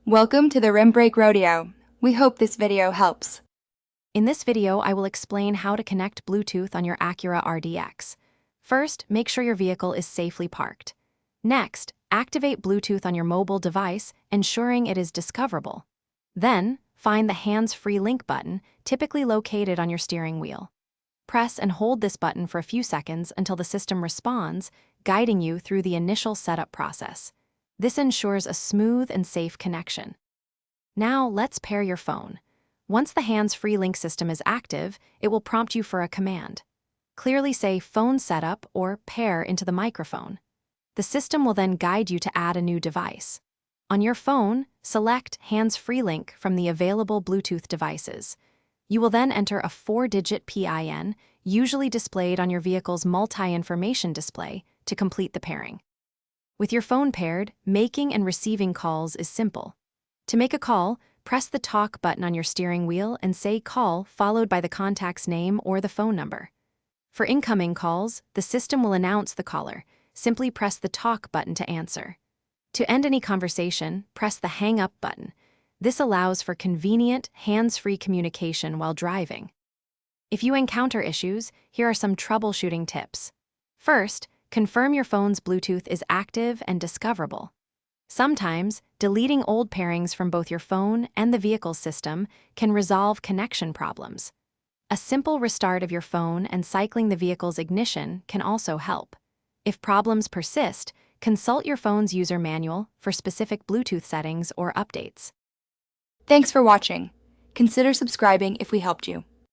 Welcome to the Rim Brake Rodeo. We hope this video helps. In this video, I will explain how to connect Bluetooth on your Acura RDX. First, make sure your vehicle is safely parked. Next, activate Bluetooth on your mobile device, ensuring it is discoverable. Then, find the hands-free link button, typically located on your steering wheel. Press and hold this button for a few seconds until the system responds, guiding you through the initial setup process. This ensures a smooth and safe connection. Now, let's pair your phone. Once the hands-free link system is active, it will prompt you for a command. Clearly say phone setup or pair into the microphone. The system will then guide you to add a new device. On your phone, select hands-free link from the available Bluetooth devices. You will then enter a 4-digit PIN, usually displayed on your vehicle's multi-information display, to complete the pairing. With your phone paired, making and receiving calls is simple. To make a call, press the talk button on your steering wheel and say call followed by the contact's name or the phone number. For incoming calls, the system will announce the caller. Simply press the talk button to answer. To end any conversation, press the hang up button. This allows for convenient, hands-free communication while driving. If you encounter issues, here are some troubleshooting tips. First, confirm your phone's Bluetooth is active and discoverable. Sometimes, deleting old pairings from both your phone and the vehicle's system can resolve connection problems. A simple restart of your phone and cycling the vehicle's ignition can also help. If problems persist, consult your phone's user manual for specific Bluetooth settings or updates. Thanks for watching. Consider subscribing if we helped you.